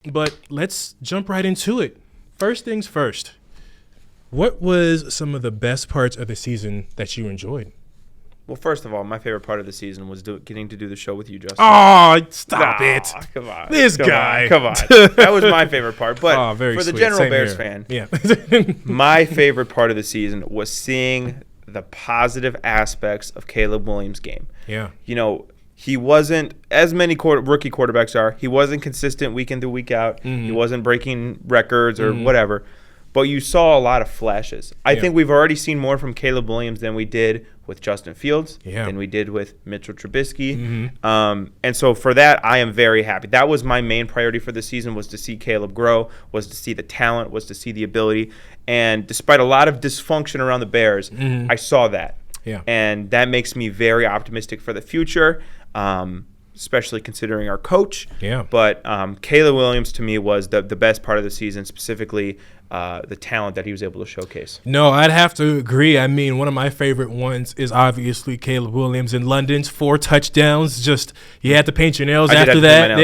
But let's jump right into it. First things first. What was some of the best parts of the season that you enjoyed? Well, first of all, my favorite part of the season was getting to do the show with you, Justin. Oh, stop it. Come on. This guy. Come on. That was my favorite part. But for the general Bears fan, my favorite part of the season was seeing the positive aspects of Caleb Williams' game. Yeah. You know, he wasn't, as many rookie quarterbacks are, he wasn't consistent week in through week out. Mm-hmm. He wasn't breaking records or whatever. But you saw a lot of flashes. I think we've already seen more from Caleb Williams than we did with Justin Fields, than we did with Mitchell Trubisky. Mm-hmm. And so for that, I am very happy. That was my main priority for the season, was to see Caleb grow, was to see the talent, was to see the ability. And despite a lot of dysfunction around the Bears, I saw that. Yeah. And that makes me very optimistic for the future, especially considering our coach. Yeah. But Caleb Williams, to me, was the best part of the season, specifically the talent that he was able to showcase. No, I'd have to agree. I mean, one of my favorite ones is obviously Caleb Williams in London's 4 touchdowns. Just you had to paint your nails after that.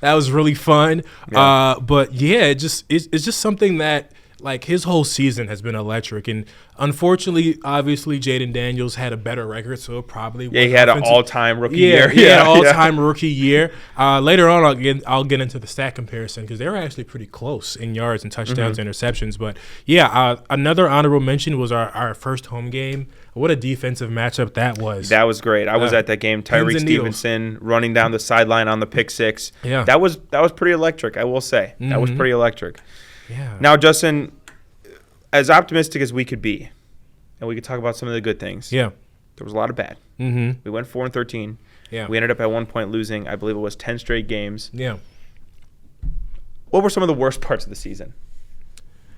That was really fun. Yeah. But yeah, it's just something that, like, his whole season has been electric. And unfortunately, obviously, Jaden Daniels had a better record, so it probably he had an all-time rookie year. He had an all-time rookie year. Later on, I'll get into the stat comparison because they were actually pretty close in yards and touchdowns, interceptions. But yeah, another honorable mention was our first home game. What a defensive matchup that was. That was great. I was at that game. Tyreek Stevenson running down the sideline on the pick six. Yeah. That was pretty electric, I will say. That was pretty electric. Yeah. Now, Justin, as optimistic as we could be, and we could talk about some of the good things. Yeah. There was a lot of bad. Mm-hmm. We went 4-13. Yeah. We ended up at one point losing, I believe it was 10 straight games. Yeah. What were some of the worst parts of the season?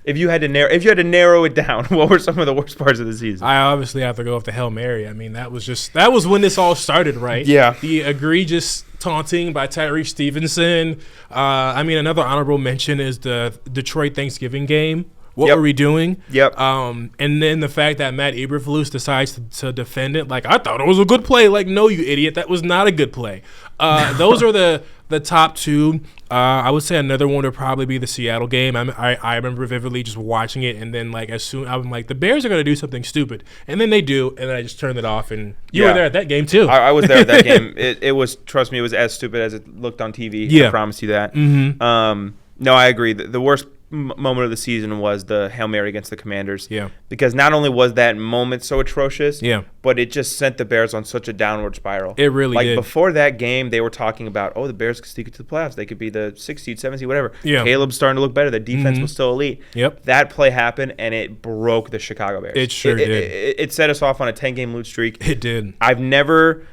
If you had to narrow it down, what were some of the worst parts of the season? I obviously have to go with the Hail Mary. I mean, that was when this all started, right? Yeah. The egregious taunting by Tyreek Stevenson. I mean, another honorable mention is the Detroit Thanksgiving game. What were we doing? Yep. And then the fact that Matt Eberflus decides to defend it. Like, I thought it was a good play. Like, no, you idiot. That was not a good play. Those are the top two. I would say another one would probably be the Seattle game. I remember vividly just watching it, and then, like, as soon I'm like, the Bears are going to do something stupid, and then they do, and then I just turned it off. And you were there at that game too. I was there at that game. It was, trust me, it was as stupid as it looked on TV. Yeah. I promise you that. Mm-hmm. No, I agree. The worst moment of the season was the Hail Mary against the Commanders. Yeah. Because not only was that moment so atrocious, but it just sent the Bears on such a downward spiral. It really did. Like, before that game, they were talking about, the Bears could sneak into the playoffs. They could be the 6th seed, 7th seed, whatever. Yeah. Caleb's starting to look better. The defense was still elite. Yep. That play happened, and it broke the Chicago Bears. It sure did. It set us off on a 10-game lose streak. It did. I've never,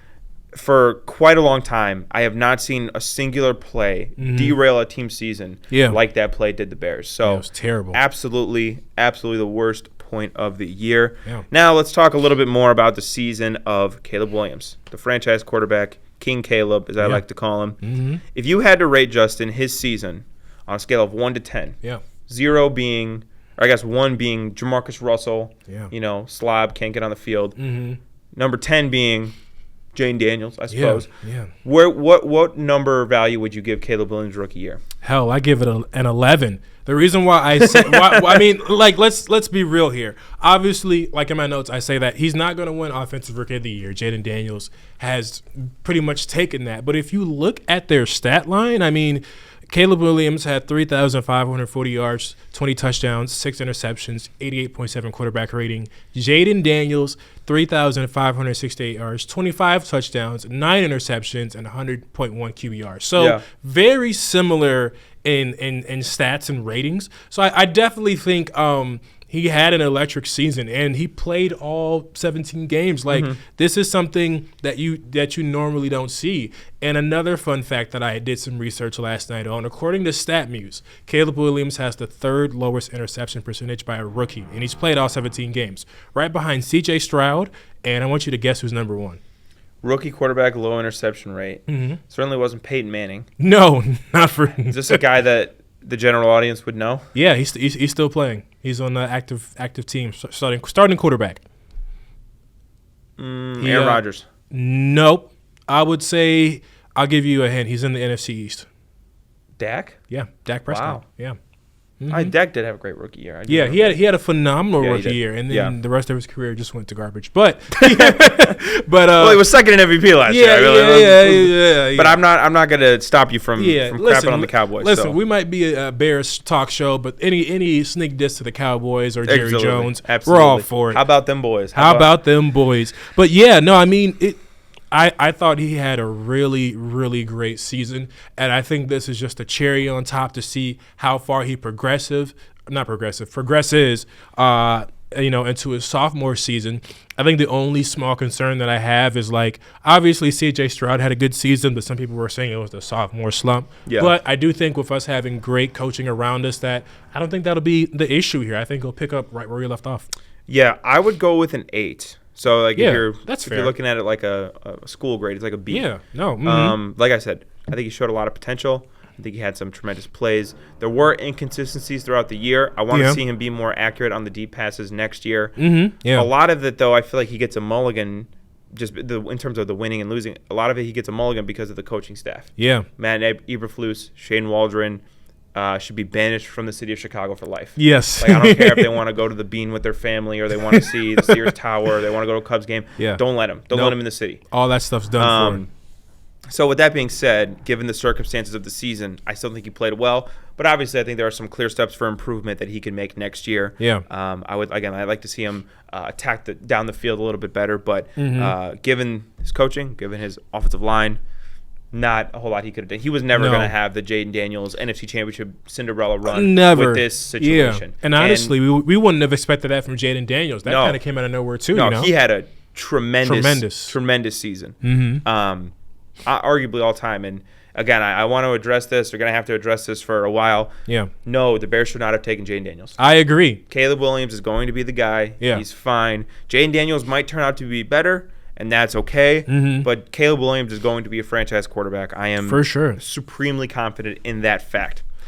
for quite a long time, I have not seen a singular play derail a team season like that play did the Bears. So it was terrible. Absolutely the worst point of the year. Yeah. Now let's talk a little bit more about the season of Caleb Williams, the franchise quarterback, King Caleb, as I like to call him. Mm-hmm. If you had to rate, Justin, his season on a scale of 1 to 10, 0 being, or I guess 1 being Jamarcus Russell, slob, can't get on the field. Mm-hmm. Number 10 being Jaden Daniels, I suppose. Yeah. What number value would you give Caleb Williams' rookie year? Hell, I give it an 11. The reason why I say, I mean, like, let's be real here. Obviously, like in my notes, I say that he's not going to win Offensive Rookie of the Year. Jaden Daniels has pretty much taken that. But if you look at their stat line, I mean, Caleb Williams had 3,540 yards, 20 touchdowns, 6 interceptions, 88.7 quarterback rating. Jaden Daniels, 3,568 yards, 25 touchdowns, 9 interceptions, and 100.1 QBR. So very similar in stats and ratings. So I definitely think he had an electric season, and he played all 17 games. Like, this is something that you normally don't see. And another fun fact that I did some research last night on, according to StatMuse, Caleb Williams has the 3rd lowest interception percentage by a rookie, and he's played all 17 games, right behind C.J. Stroud. And I want you to guess who's number 1. Rookie quarterback, low interception rate. Certainly wasn't Peyton Manning. No, not for. Is this a guy that the general audience would know? Yeah, he's still playing. He's on the active team, starting quarterback. Aaron Rodgers. Nope. I would say, I'll give you a hint. He's in the NFC East. Dak? Yeah, Dak Prescott. Wow. Yeah. Dak did have a great rookie year. Yeah, he had a phenomenal Yeah, he rookie did. year, and then Yeah. the rest of his career just went to garbage. But Well, he was second in MVP last year. yeah. But I'm not gonna stop you from Listen, crapping on the Cowboys. Listen, so. we might be a Bears talk show, but any sneak diss to the Cowboys or Jerry Absolutely. Jones, Absolutely. we're all for it. How about them boys? How about them boys? But yeah, no, I mean it. I thought he had a really, really great season, and I think this is just a cherry on top to see how far he progresses, into his sophomore season. I think the only small concern that I have is, like, obviously C.J. Stroud had a good season, but some people were saying it was the sophomore slump. Yeah. But I do think with us having great coaching around us that I don't think that'll be the issue here. I think he'll pick up right where he left off. Yeah, I would go with an 8. So like Yeah, if you're that's if fair. you're looking at it like a school grade, it's like a B. Yeah, no. Mm-hmm. Like I said, I think he showed a lot of potential. I think he had some tremendous plays. There were inconsistencies throughout the year. I want to see him be more accurate on the deep passes next year. Mm-hmm. Yeah. A lot of it, though, I feel like he gets a mulligan in terms of the winning and losing. A lot of it he gets a mulligan because of the coaching staff. Yeah. Matt Eberflus, Shane Waldron should be banished from the city of Chicago for life. Yes. Like, I don't care if they want to go to the Bean with their family or they want to see the Sears Tower or they want to go to a Cubs game. Yeah. Don't let them. Don't let them in the city. All that stuff's done for him. So with that being said, given the circumstances of the season, I still think he played well. But obviously, I think there are some clear steps for improvement that he can make next year. Yeah. I'd like to see him attack down the field a little bit better. But given his coaching, given his offensive line, not a whole lot he could have done. He was never going to have the Jaden Daniels NFC Championship Cinderella run with this situation. Yeah. And honestly, we wouldn't have expected that from Jaden Daniels. That kind of came out of nowhere too. No, he had a tremendous season. Mm-hmm. Arguably all time. And again, I want to address this. We're going to have to address this for a while. Yeah. No, the Bears should not have taken Jaden Daniels. I agree. Caleb Williams is going to be the guy. Yeah. He's fine. Jaden Daniels might turn out to be better, and that's okay. Mm-hmm. But Caleb Williams is going to be a franchise quarterback. I am for sure supremely confident in that fact.